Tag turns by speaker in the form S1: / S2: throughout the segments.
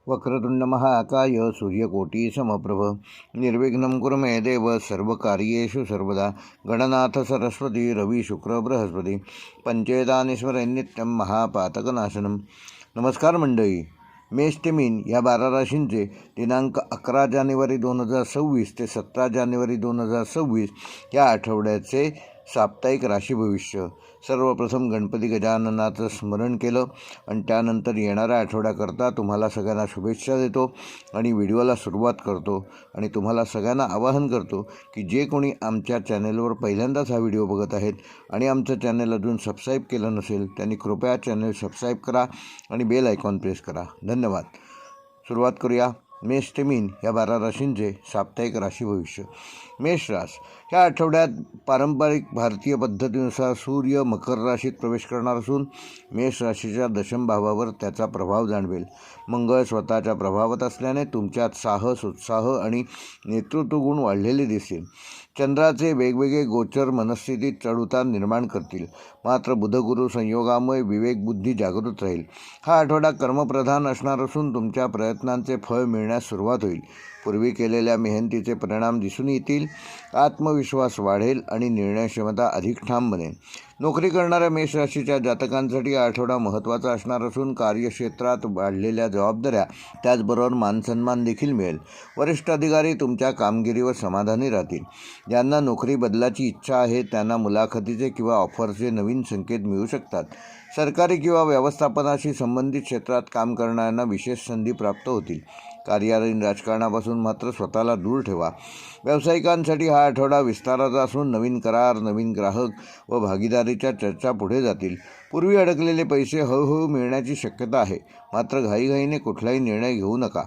S1: वक्रतुंड महाकाय सूर्यकोटी समप्रभ निर्विघ्नं कुरु मे देव सर्वकार्येषु सर्वदा गणनाथ सरस्वती रवी शुक्र बृहस्पती पंचेतानि स्मरेन् नित्यं महापातकनाशनम. नमस्कार मंडळी. मेष ते मीन या 12 राशींचे दिनांक 11 जानेवारी 2026 ते 17 जानेवारी 2026 या आठवड्याचे साप्ताहिक राशी भविष्य. सर्वप्रथम गणपती गजाननाचं स्मरण केलं आणि त्यानंतर येणाऱ्या आठवड्याकरता तुम्हाला सगळ्यांना शुभेच्छा देतो आणि व्हिडिओला सुरुवात करतो. आणि तुम्हाला सगळ्यांना आवाहन करतो की जे कोणी आमच्या चॅनेलवर पहिल्यांदाच हा व्हिडिओ बघत आहेत आणि आमचं चॅनल अजून सबस्क्राईब केलं नसेल त्यांनी कृपया चॅनल सबस्क्राईब करा आणि बेल आयकॉन प्रेस करा. धन्यवाद. सुरुवात करूया मेष ते मीन या 12 राशींचे साप्ताहिक राशी भविष्य. मेष रास ह्या आठवड्यात पारंपरिक भारतीय पद्धतीनुसार सूर्य मकर राशीत प्रवेश करणार असून मेष राशीच्या दशम भावावर त्याचा प्रभाव जाणवेल. मंगळ स्वतःच्या प्रभावात असल्याने तुमच्यात साहस, उत्साह आणि नेतृत्व गुण वाढलेले दिसतील. चंद्राचे वेगवेगळे गोचर मनस्थितीत चढउतार निर्माण करतील. मात्र बुधगुरु संयोगामुळे विवेकबुद्धी जागृत राहील. हा आठवडा कर्मप्रधान असणार असून तुमच्या प्रयत्नांचे फळ मिळण्यास सुरुवात होईल. पूर्वी केलेल्या मेहनतीचे परिणाम दिसून येतील. आत्मविश्वास वाढेल आणि निर्णयक्षमता अधिक ठाम बनेल. नोकरी करणाऱ्या मेष राशीच्या जातकांसाठी हा आठवडा महत्त्वाचा असणार असून कार्यक्षेत्रात वाढलेल्या जबाबदाऱ्या त्याचबरोबर मानसन्मान देखील मिळेल. वरिष्ठ अधिकारी तुमच्या कामगिरीवर समाधानी राहतील. ज्यांना नोकरी बदलाची इच्छा आहे त्यांना मुलाखतीचे किंवा ऑफरचे नवीन संकेत मिळू शकतात. सरकारी किंवा व्यवस्थापनाशी संबंधित क्षेत्रात काम करणाऱ्यांना विशेष संधी प्राप्त होतील. कार्यालयीन राजकारणापासून मात्र स्वतःला दूर ठेवा. व्यावसायिकांसाठी हा आठवडा विस्ताराचा असून नवीन करार, नवीन ग्राहक व भागीदारीच्या चर्चा पुढे जातील. पूर्वी अडकलेले पैसे हळूहळू मिळण्याची शक्यता आहे. मात्र घाईघाईने कुठलाही निर्णय घेऊ नका.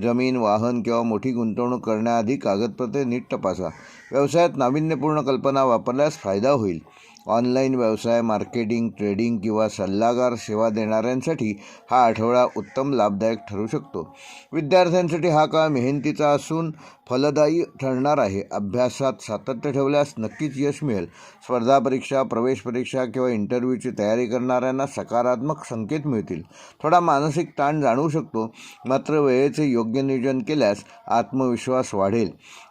S1: जमीन, वाहन किंवा मोठी गुंतवणूक करण्याआधी कागदपत्रे नीट तपासा. व्यवसायात नाविन्यपूर्ण कल्पना वापरल्यास फायदा होईल. ऑनलाईन व्यवसाय, मार्केटिंग, ट्रेडिंग किंवा सल्लागार सेवा देणाऱ्यांसाठी हा आठवडा उत्तम लाभदायक ठरू शकतो. विद्यार्थ्यांसाठी हा काळ मेहनतीचा असून फलदायी ठरणार आहे. अभ्यासात सातत्य ठेवल्यास नक्कीच यश मिळेल. स्पर्धा परीक्षा, प्रवेश परीक्षा किंवा इंटरव्ह्यूची तयारी करणाऱ्यांना सकारात्मक संकेत मिळतील. थोडा मानसिक ताण जाणवू शकतो. मात्र वेळेचे योग्य नियोजन केल्यास आत्मविश्वास वाढेल.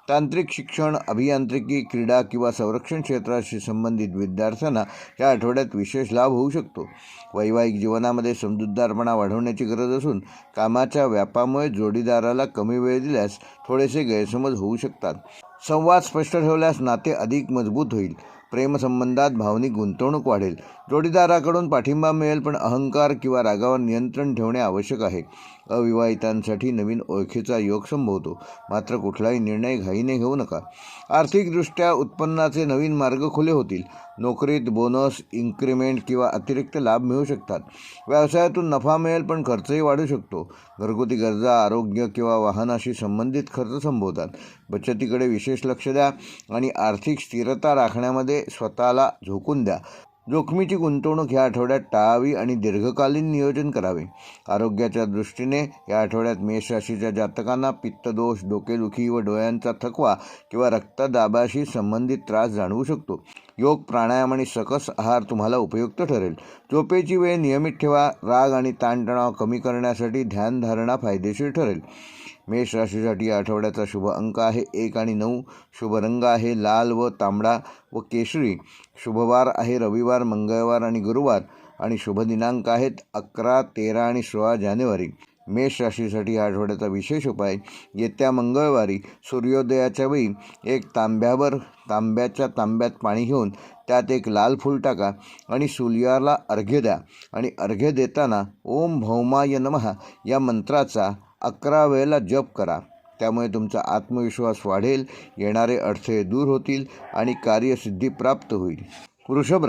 S1: तांत्रिक शिक्षण, अभियांत्रिकी, क्रीडा किंवा संरक्षण क्षेत्राशी संबंधित विद्यार्थ्यांना या आठवड्यात विशेष लाभ होऊ शकतो. वैवाहिक जीवनामध्ये समजूतदारपणा वाढवण्याची गरज असून कामाच्या व्यापामुळे जोडीदाराला कमी वेळ दिल्यास थोडेसे गैरसमज होऊ शकतात. संवाद स्पष्ट ठेवल्यास नाते अधिक मजबूत होईल. प्रेमसंबंधात भावनिक गुंतवणूक वाढेल. जोडीदाराकडून पाठिंबा मिळेल पण अहंकार किंवा रागावर नियंत्रण ठेवणे आवश्यक आहे. अविवाहितांसाठी नवीन ओळखीचा योग संभवतो. मात्र कुठलाही निर्णय घाईने घेऊ नका. आर्थिकदृष्ट्या उत्पन्नाचे नवीन मार्ग खुले होतील. नोकरीत बोनस, इन्क्रिमेंट किंवा अतिरिक्त लाभ मिळू शकतात. व्यवसायातून नफा मिळेल पण खर्चही वाढू शकतो. घरगुती गरजा, आरोग्य किंवा वाहनाशी संबंधित खर्च संभवतात. बचतीकडे विशेष लक्ष द्या आणि आर्थिक स्थिरता राखण्यामध्ये स्वतःला झोकून द्या. जोखमीची गुंतवणूक ह्या आठवड्यात टाळावी आणि दीर्घकालीन नियोजन करावे. आरोग्याच्या दृष्टीने या आठवड्यात मेष राशीच्या जातकांना पित्तदोष, डोकेदुखी व डोळ्यांचा थकवा किंवा रक्तदाबाशी संबंधित त्रास जाणवू शकतो. योग, प्राणायाम आणि सकस आहार तुम्हाला उपयुक्त ठरेल. झोपेची वेळ नियमित ठेवा. राग आणि ताणतणाव कमी करण्यासाठी ध्यानधारणा फायदेशीर ठरेल. मेष राशीसाठी या आठवड्याचा शुभ अंक आहे 1 आणि 9. शुभ रंग आहे लाल व तांबडा व केशरी. शुभवार आहे रविवार, मंगळवार आणि गुरुवार. आणि शुभ दिनांक आहेत 11, 13 आणि 16 जानेवारी. मेष राशीसाठी या आठवड्याचा विशेष उपाय: येत्या मंगळवारी सूर्योदयाच्या वेळी एक तांब्याच्या तांब्यात पाणी घेऊन त्यात एक लाल फूल टाका आणि सूर्याला अर्घ्य द्या. आणि अर्घ्य देताना ओम भौमाय नमः या मंत्राचा 11 वेळेला जप करा. त्यामुळे तुमचा आत्मविश्वास वाढेल, येणारे अडथळे दूर होतील आणि कार्यसिद्धी प्राप्त होईल. वृषभ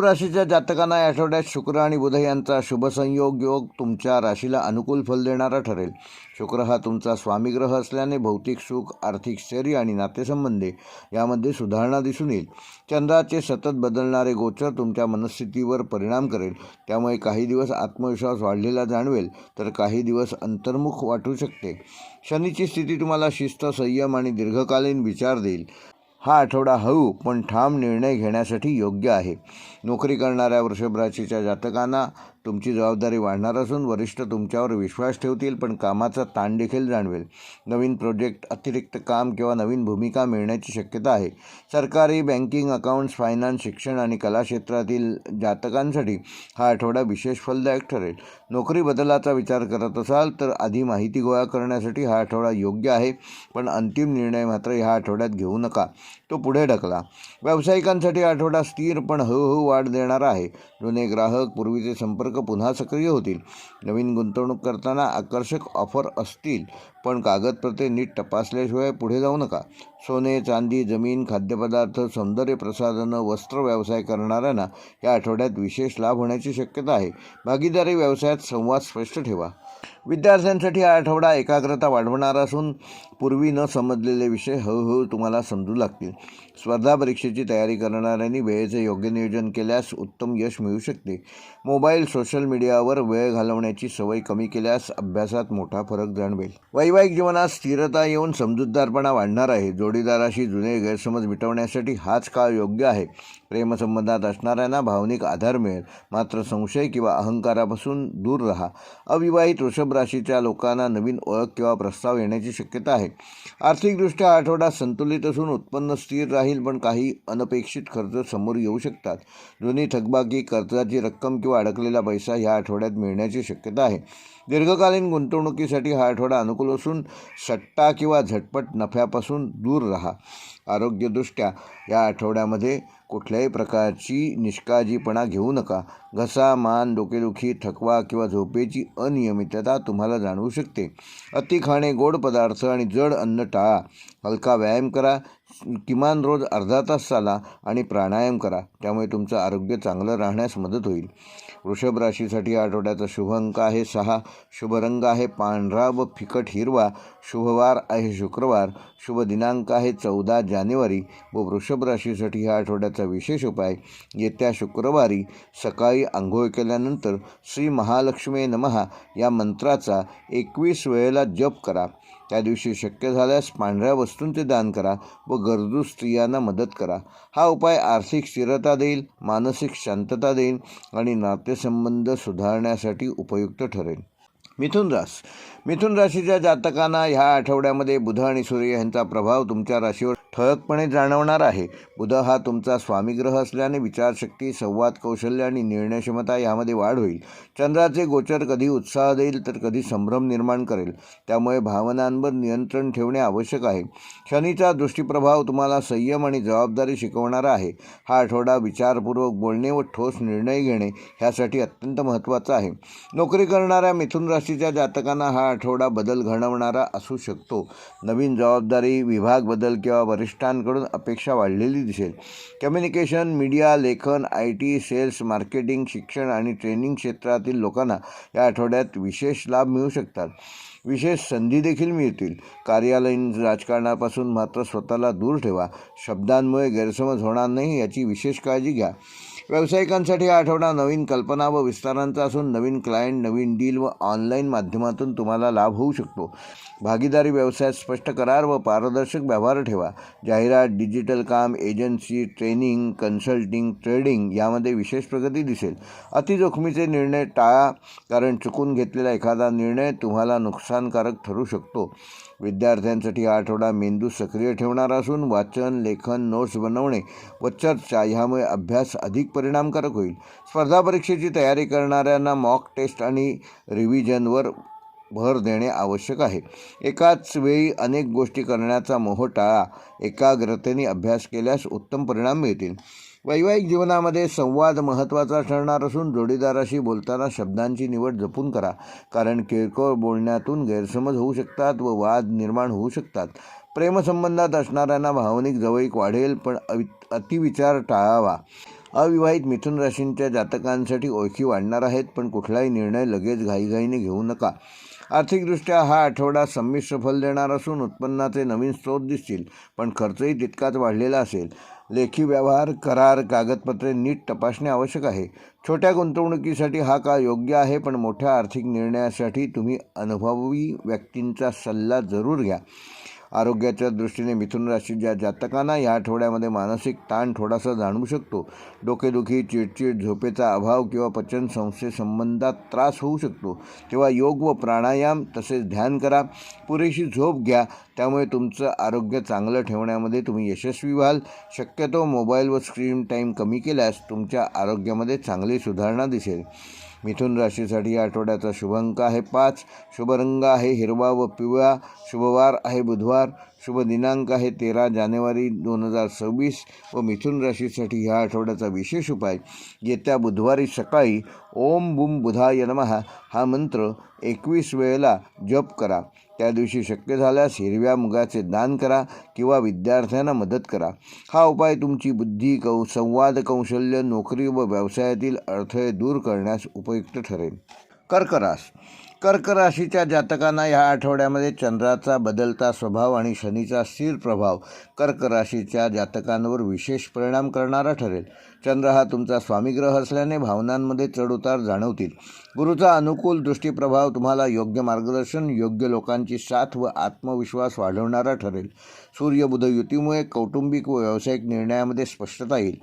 S1: राशीच्या जातकांना या आठवड्यात शुक्र आणि बुध यांचा शुभ संयोग योग तुमच्या राशीला अनुकूल फल देणारा ठरेल. शुक्र हा तुमचा स्वामी ग्रह असल्याने भौतिक सुख, आर्थिक स्थैर्य आणि नातेसंबंधे यामध्ये सुधारणा दिसून येईल. चंद्राचे सतत बदलणारे गोचर तुमच्या मनस्थितीवर परिणाम करेल. त्यामुळे काही दिवस आत्मविश्वास वाढलेला जाणवेल तर काही दिवस अंतर्मुख वाटू शकते. शनीची स्थिती तुम्हाला शिस्त, संयम आणि दीर्घकालीन विचार देईल. हा आठवडा हळू पण ठाम निर्णय घेण्यासाठी योग्य आहे. नोकरी करणाऱ्या वृषभ राशीच्या जातकांना तुमची जबाबदारी वाढणार असून वरिष्ठ तुमच्यावर विश्वास ठेवतील, पण कामाचा ताण देखील जाणवेल. नवीन प्रोजेक्ट, अतिरिक्त काम किंवा नवीन भूमिका मिळण्याची शक्यता आहे. सरकारी, बँकिंग, अकाउंट्स, फायनान्स, शिक्षण आणि कला क्षेत्रातील जातकांसाठी हा आठवडा विशेष फलदायक ठरेल. नोकरी बदलाचा विचार करत असाल तर आधी माहिती गोळा करण्यासाठी हा आठवडा योग्य आहे, पण अंतिम निर्णय मात्र ह्या आठवड्यात घेऊ नका, तो पुढे ढकला. व्यावसायिकांसाठी आठवडा स्थिर पण हळूहळू वाढ देणारा आहे. जुने ग्राहक, पूर्वीचे संपर्क पुन्हा सक्रिय होतील. नवीन गुंतवणूक करताना आकर्षक ऑफर असतील, पण कागदपत्रे नीट तपासल्याशिवाय पुढे जाऊ नका. सोने, चांदी, जमीन, खाद्यपदार्थ, सौंदर्य प्रसाधनं, वस्त्र व्यवसाय करणाऱ्यांना या आठवड्यात विशेष लाभ होण्याची शक्यता आहे. भागीदारी व्यवसायात संवाद स्पष्ट ठेवा. विद्यार्थ्यांसाठी हा आठवडा एकाग्रता वाढवणारा असून पूर्वी न समजलेले विषय हळूहळू तुम्हाला समजू लागतील. स्पर्धा परीक्षेची तयारी करणाऱ्यांनी वेळेचे योग्य नियोजन केल्यास उत्तम यश मिळू शकते. मोबाईल, सोशल मीडियावर वेळ घालवण्याची सवय कमी केल्यास अभ्यासात मोठा फरक जाणवेल. वैवाहिक जीवनात स्थिरता येऊन समजूतदारपणा वाढणार आहे. जोडीदाराशी जुने गैरसमज मिटवण्यासाठी हाच काळ योग्य आहे. प्रेमसंबंधात असणाऱ्यांना भावनिक आधार मिळेल, मात्र संशय किंवा अहंकारापासून दूर राहा. अविवाहित वृषभ राशीच्या लोकांना नवीन ओळख किंवा प्रस्ताव येण्याची शक्यता आहे. आर्थिकदृष्ट्या आठवडा संतुलित असून उत्पन्न स्थिर राहील, पण काही अनपेक्षित खर्च समोर येऊ शकतात. जुनी थकबाकी, कर्जाची रक्कम किंवा अडकलेला पैसा ह्या आठवड्यात मिळण्याची शक्यता आहे. दीर्घकालीन गुंतवणुकीसाठी हा आठवडा अनुकूल असून सट्टा किंवा झटपट नफ्यापासून दूर राहा. आरोग्यदृष्ट्या या आठवड्यामध्ये कुठल्याही प्रकारची निष्काळजीपणा घेऊ नका. घसा, मान, डोकेदुखी, थकवा किंवा झोपेची अनियमितता तुम्हाला जाणवू शकते. अति खाणे, गोड पदार्थ आणि जड अन्न टाळा. हलका व्यायाम करा. किमान रोज अर्धा तास चाला आणि प्राणायाम करा. त्यामुळे तुमचं आरोग्य चांगलं राहण्यास मदत होईल. वृषभ राशीसाठी आठवड्याचा शुभ अंक आहे 6. शुभ रंग आहे पांढरा व फिकट हिरवा. शुभवार आहे शुक्रवार. शुभ दिनांक आहे 14 जानेवारी. व वृषभ राशीसाठी ह्या आठवड्याचा विशेष उपाय, येत्या शुक्रवारी सकाळी आंघोळ केल्यानंतर श्री महालक्ष्मी नमः या मंत्राचा 21 वेळेला जप करा. त्या दिवशी शक्य झाल्यास पांढऱ्या वस्तूंचे दान करा व गरजू स्त्रियांना मदत करा. हा उपाय आर्थिक स्थिरता देईल, मानसिक शांतता देईल आणि नातेसंबंध सुधारण्यासाठी उपयुक्त ठरेल. मिथुन राशीच्या जातकांना ह्या आठवड्यामध्ये बुध आणि सूर्य यांचा प्रभाव तुमच्या राशीवर ठळकपणे जाणवणार आहे. बुध हा तुमचा स्वामीग्रह असल्याने विचारशक्ती, संवाद कौशल्य आणि निर्णयक्षमता यामध्ये वाढ होईल. चंद्राचे गोचर कधी उत्साह देईल तर कधी संभ्रम निर्माण करेल, त्यामुळे भावनांवर नियंत्रण ठेवणे आवश्यक आहे. शनीचा दृष्टीप्रभाव तुम्हाला संयम आणि जबाबदारी शिकवणारा आहे. हा आठवडा विचारपूर्वक बोलणे व ठोस निर्णय घेणे ह्यासाठी अत्यंत महत्त्वाचा आहे. नोकरी करणाऱ्या मिथुन राशीच्या जातकांना हा आठवडा बदल घडवणारा असू शकतो. नवीन जबाबदारी, विभाग बदल किंवा वरिष्ठांकडून अपेक्षा वाढलेली दिसेल. कम्युनिकेशन, मीडिया, लेखन, IT, सेल्स, मार्केटिंग, शिक्षण आणि ट्रेनिंग क्षेत्रातील लोकांना या आठवड्यात विशेष लाभ मिळू शकतात. विशेष संधी देखील मिळतील. कार्यालयीन राजकारणापासून मात्र स्वतःला दूर ठेवा. शब्दांमुळे गैरसमज होणार नाही याची विशेष काळजी घ्या. व्यावसायिकांसाठी हा आठवडा नवीन कल्पना व विस्तारांचा असून नवीन क्लायंट, नवीन डील व ऑनलाईन माध्यमातून तुम्हाला लाभ होऊ शकतो. भागीदारी व्यवसायात स्पष्ट करार व पारदर्शक व्यवहार ठेवा. जाहिरात, डिजिटल काम, एजन्सी, ट्रेनिंग, कन्सल्टिंग, ट्रेडिंग यामध्ये विशेष प्रगती दिसेल. अतिजोखमीचे निर्णय टाळा, कारण चुकून घेतलेला एखादा निर्णय तुम्हाला नुकसानकारक ठरू शकतो. विद्यार्थ्यांसाठी हा आठवडा मेंदू सक्रिय ठेवणारा असून वाचन, लेखन, नोट्स बनवणे व चर्चा ह्यामुळे अभ्यास अधिक परिणामकारक होईल. स्पर्धा परीक्षेची तयारी करणाऱ्यांना मॉक टेस्ट आणि रिव्हिजनवर भर देणे आवश्यक आहे. एकाच वेळी अनेक गोष्टी करण्याचा मोह टाळा. एकाग्रतेने अभ्यास केल्यास उत्तम परिणाम मिळतील. वैवाहिक जीवनामध्ये संवाद महत्त्वाचा ठरणार असून जोडीदाराशी बोलताना शब्दांची निवड जपून करा, कारण किरकोळ बोलण्यातून गैरसमज होऊ शकतात व वाद निर्माण होऊ शकतात. प्रेमसंबंधात असणाऱ्यांना भावनिक जवळीक वाढेल, पण अतिविचार टाळावा. अविवाहित मिथुन राशींच्या जातकांसाठी ओळखी वाढणार आहेत, पण कुठलाही निर्णय लगेच घाईघाईने घेऊ नका. आर्थिकदृष्ट्या हा आठवडा संमिश्र फल देणार असून उत्पन्नाचे नवीन स्रोत दिसतील, पण खर्चही तितकाच वाढलेला असेल. लेखी व्यवहार, करार, कागदपत्रे नीट तपासणे आवश्यक आहे. छोट्या गुंतवणुकीसाठी हा काळ योग्य आहे, पण मोठ्या आर्थिक निर्णयासाठी तुम्ही अनुभवी व्यक्तींचा सल्ला जरूर घ्या. आरोग्याच्या दृष्टीने मिथुन राशीच्या जातकांना या आठवड्यामध्ये मानसिक ताण थोडासा जाणवू शकतो. डोकेदुखी, चिडचिड, झोपेचा अभाव किंवा पचन संस्थेसंबंधात त्रास होऊ शकतो. तेव्हा योग व प्राणायाम तसेच ध्यान करा. पुरेशी झोप घ्या, त्यामुळे तुमचं आरोग्य चांगलं ठेवण्यामध्ये तुम्ही यशस्वी व्हाल. शक्यतो मोबाईल व स्क्रीन टाईम कमी केल्यास तुमच्या आरोग्यामध्ये चांगली सुधारणा दिसेल. मिथुन राशीसाठी या आठवड्याचा शुभ अंक आहे 5. शुभ रंग आहे हिरवा व पिवळा. शुभवार आहे बुधवार. शुभ दिनांक आहे 13 जानेवारी 2026 व मिथुन राशीसाठी ह्या आठवड्याचा विशेष उपाय येत्या बुधवारी सकाळी ओम बुम बुधाय नमः हा मंत्र 21 वेळेला जप करा. त्या दिवशी शक्य झाल्यास हिरव्या मुगाचे दान करा किंवा विद्यार्थ्यांना मदत करा. हा उपाय तुमची बुद्धी, संवाद कौशल्य, नोकरी व व्यवसायातील अडथळे दूर करण्यास उपयुक्त ठरेल. कर्क राशीच्या जातकांना या आठवड्यामध्ये चंद्राचा बदलता स्वभाव आणि शनीचा स्थिर प्रभाव कर्क राशीच्या जातकांवर विशेष परिणाम करणारा ठरेल. चंद्र हा तुमचा स्वामीग्रह असल्याने भावनांमध्ये चढउतार जाणवतील. गुरुचा अनुकूल दृष्टीप्रभाव तुम्हाला योग्य मार्गदर्शन, योग्य लोकांची साथ व आत्मविश्वास वाढवणारा ठरेल. सूर्य-बुध युतीमुळे कौटुंबिक व व्यावसायिक निर्णयामध्ये स्पष्टता येईल.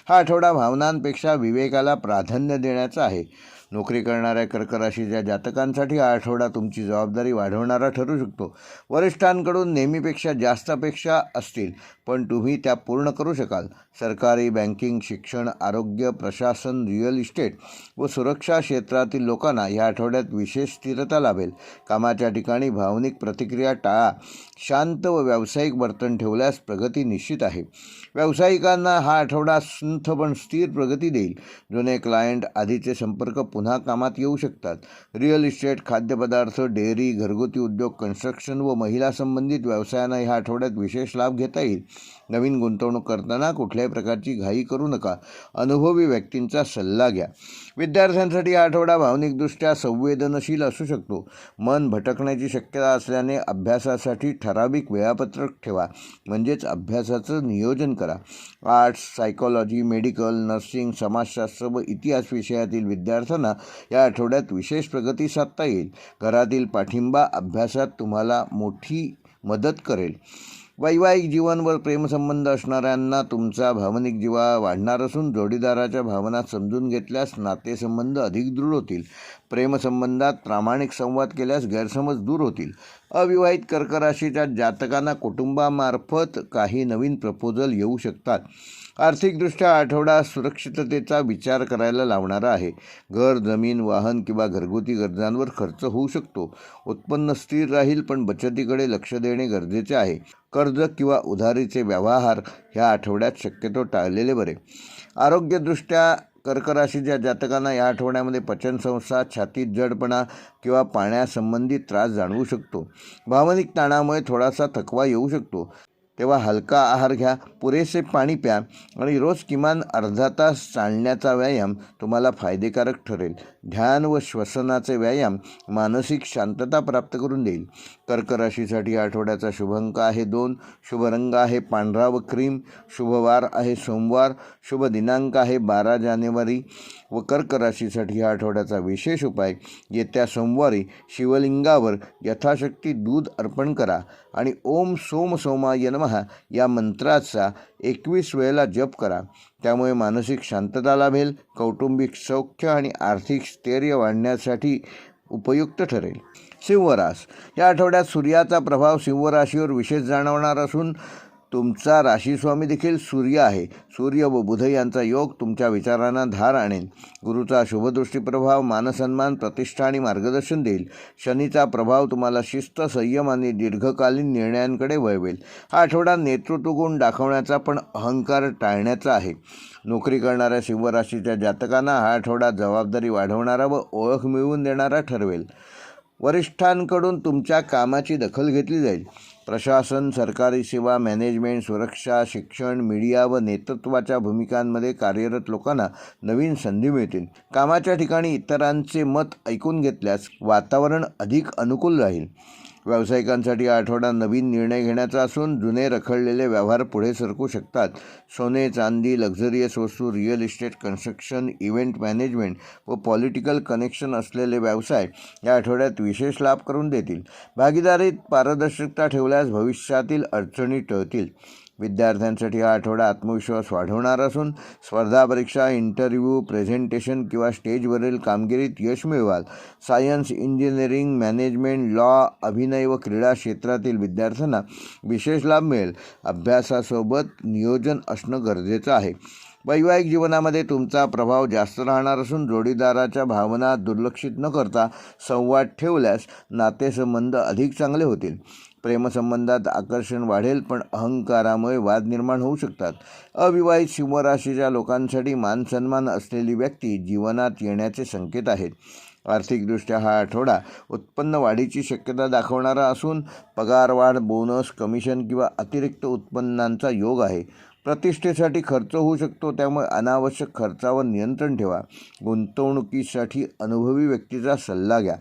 S1: हा आठवडा भावनांपेक्षा विवेकाला प्राधान्य देण्याचा आहे. नोकरी करणाऱ्या कर्क राशीच्या जातकांसाठी हा आठवडा तुमची जबाबदारी वाढवणारा ठरू शकतो. वरिष्ठांकडून नेहमीपेक्षा जास्त अपेक्षा असतील, पण तुम्ही त्या पूर्ण करू शकाल. सरकारी, बँकिंग, शिक्षण, आरोग्य, प्रशासन, रिअल इस्टेट व सुरक्षा क्षेत्रातील लोकांना या आठवड्यात विशेष स्थिरता लाभेल. कामाच्या ठिकाणी भावनिक प्रतिक्रिया टाळा. शांत व व्यावसायिक वर्तन ठेवल्यास प्रगती निश्चित आहे. व्यावसायिकांना हा आठवडा संथ पण स्थिर प्रगती देईल. जुने क्लायंट, आधीचे संपर्क पुन्हा कामात येऊ शकतात. रिअल इस्टेट, खाद्यपदार्थ, डेअरी, घरगुती उद्योग, कन्स्ट्रक्शन व महिला संबंधित व्यवसायांना ह्या आठवड्यात विशेष लाभ घेता येईल. नवीन गुंतवणूक करताना कुठल्याही प्रकारची घाई करू नका. अनुभवी व्यक्तींचा सल्ला घ्या. विद्यार्थ्यांसाठी हा आठवडा भावनिकदृष्ट्या संवेदनशील असू शकतो. मन भटकण्याची शक्यता असल्याने अभ्यासासाठी ठराविक वेळापत्रक ठेवा, म्हणजेच अभ्यासाचं नियोजन करा. आर्ट्स, सायकॉलॉजी, मेडिकल, नर्सिंग, समाजशास्त्र व इतिहास विषयातील विद्यार्थ्यांना या आठवड्यात विशेष प्रगती साधता येईल. घरातील पाठिंबा अभ्यासात तुम्हाला मोठी मदत करेल. वैवाहिक जीवन व प्रेमसंबंध असणाऱ्यांना तुमचा भावनिक जिव्हाळा वाढणार असून जोडीदाराच्या भावना समजून घेतल्यास नातेसंबंध अधिक दृढ होतील. प्रेमसंबंधात प्रामाणिक संवाद केल्यास गैरसमज दूर होतील. अविवाहित कर्क राशीच्या जातकांना कुटुंबामार्फत काही नवीन प्रपोजल येऊ शकतात. आर्थिकदृष्ट्या आठवडा सुरक्षिततेचा विचार करायला लावणारा आहे. घर, जमीन, वाहन किंवा घरगुती गरजांवर खर्च होऊ शकतो. उत्पन्न स्थिर राहील, पण बचतीकडे लक्ष देणे गरजेचे आहे. कर्ज किंवा उधारीचे व्यवहार ह्या आठवड्यात शक्यतो टाळलेले बरे. आरोग्यदृष्ट्या कर्क राशीच्या जातकांना या आठवड्यामध्ये पचनसंस्था, छातीत जडपणा किंवा पाण्यासंबंधित त्रास जाणवू शकतो. भावनिक ताणामुळे थोडासा थकवा येऊ शकतो. तेव्हा हलका आहार घ्या, पुरेसे पाणी प्या आणि रोज किमान अर्धा तास चालण्याचा व्यायाम तुम्हाला फायदेकारक ठरेल. ध्यान व श्वसनाचे व्यायाम मानसिक शांतता प्राप्त करून देईल. कर्क राशीसाठी आठवड्याचा शुभ अंक आहे 2. शुभ रंग आहे पांढरा व क्रीम. शुभवार आहे सोमवार. शुभ दिनांक आहे 12 जानेवारी व कर्क राशीसाठी या आठवड्याचा विशेष उपाय येत्या सोमवारी शिवलिंगावर यथाशक्ती दूध अर्पण करा आणि ओम सोम सोमाय नमः या मंत्राचा 21 वेळेला जप करा. त्यामुळे मानसिक शांतता लाभेल. कौटुंबिक सौख्य आणि आर्थिक स्थैर्य वाढण्यासाठी उपयुक्त ठरेल. सिंह रास या आठवड्यात सूर्याचा प्रभाव सिंह राशीवर विशेष जाणवणार असून तुमचा राशीस्वामी देखील सूर्य आहे. सूर्य व बुध यांचा योग तुमच्या विचारांना धार आणेल. गुरुचा शुभदृष्टी प्रभाव मानसन्मान, प्रतिष्ठा आणि मार्गदर्शन देईल. शनीचा प्रभाव तुम्हाला शिस्त, संयम आणि दीर्घकालीन निर्णयांकडे वळवेल. हा आठवडा नेतृत्व गुण दाखवण्याचा पण अहंकार टाळण्याचा आहे. नोकरी करणाऱ्या सिंह राशीच्या जातकांना हा आठवडा जबाबदारी वाढवणारा व ओळख मिळवून देणारा ठरवेल. वरिष्ठांकडून तुमच्या कामाची दखल घेतली जाईल. प्रशासन, सरकारी सेवा, मॅनेजमेंट, सुरक्षा, शिक्षण, मीडिया व नेतृत्वाच्या भूमिकांमध्ये कार्यरत लोकांना नवीन संधी मिळतील. कामाच्या ठिकाणी इतरांचे मत ऐकून घेतल्यास वातावरण अधिक अनुकूल राहील. व्यावसायिकांसाठी हा आठवडा नवीन निर्णय घेण्याचा असून जुने रखडलेले व्यवहार पुढे सरकू शकतात. सोने, चांदी, लक्झरियस वस्तू, real estate, construction, event management व पॉलिटिकल कनेक्शन असलेले व्यवसाय या आठवड्यात विशेष लाभ करून देतील. भागीदारीत पारदर्शकता ठेवल्यास भविष्यातील अडचणी टळतील. विद्यार्थ्यांसाठी हा आठवडा आत्मविश्वास वाढवणार असून स्पर्धा परीक्षा, इंटरव्ह्यू, प्रेझेंटेशन किंवा स्टेजवरील कामगिरीत यश मिळवाल. सायन्स, इंजिनिअरिंग, मॅनेजमेंट, लॉ, अभिनय व क्रीडा क्षेत्रातील विद्यार्थ्यांना विशेष लाभ मिळेल. अभ्यासासोबत नियोजन असणं गरजेचं आहे. वैवाहिक जीवनामध्ये तुमचा प्रभाव जास्त राहणार असून जोडीदाराच्या भावना दुर्लक्षित न करता संवाद ठेवल्यास नातेसंबंध अधिक चांगले होतील. प्रेमसंबंधात आकर्षण वाढेल, पण अहंकारामुळे वाद निर्माण होऊ शकतात. अविवाहित सिंह राशीच्या लोकांसाठी मानसन्मान असलेली व्यक्ती जीवनात येण्याचे संकेत आहेत. आर्थिकदृष्ट्या हा आठवडा उत्पन्न वाढीची शक्यता दाखवणारा असून पगारवाढ, बोनस, कमिशन किंवा अतिरिक्त उत्पन्नांचा योग आहे. प्रतिष्ठेसाठी खर्च होऊ शकतो, त्यामुळे अनावश्यक खर्चावर नियंत्रण ठेवा. गुंतवणुकीसाठी अनुभवी व्यक्तीचा सल्ला घ्या.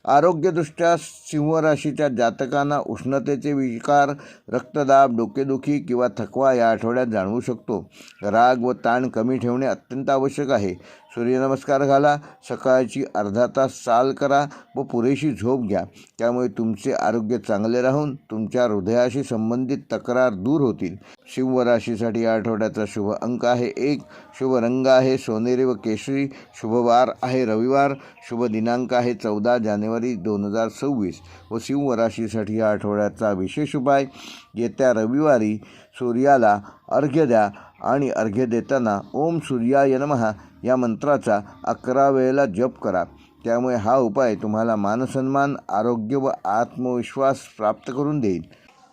S1: आरोग्यदृष्ट्या सिंह राशीच्या जातकांना उष्णतेचे विकार, रक्तदाब, डोकेदुखी किंवा थकवा या आठवड्यात जाणवू शकतो. राग व ताण कमी ठेवणे अत्यंत आवश्यक आहे. सूर्यनमस्कार घाला, सकाळची अर्धा तास चाल करा व पुरेशी झोप घ्या. त्यामुळे तुमचे आरोग्य चांगले राहून तुमच्या हृदयाशी संबंधित तक्रार दूर होतील. सिंह राशीसाठी या आठवड्याचा शुभ अंक आहे 1. शुभ रंग आहे सोनेरी व केशरी. शुभ वार आहे रविवार. शुभ दिनांक आहे 14 जानेवारी 2026 व सिंह राशीसाठी या आठवड्याचा विशेष उपाय: येत्या रविवारी सूर्याला अर्घ्य द्या आणि अर्घ्य देताना ओम सूर्याय नमः या मंत्राचा 11 वेळेला जप करा. त्यामुळे हा उपाय तुम्हाला मानसन्मान, आरोग्य व आत्मविश्वास प्राप्त करून देईल.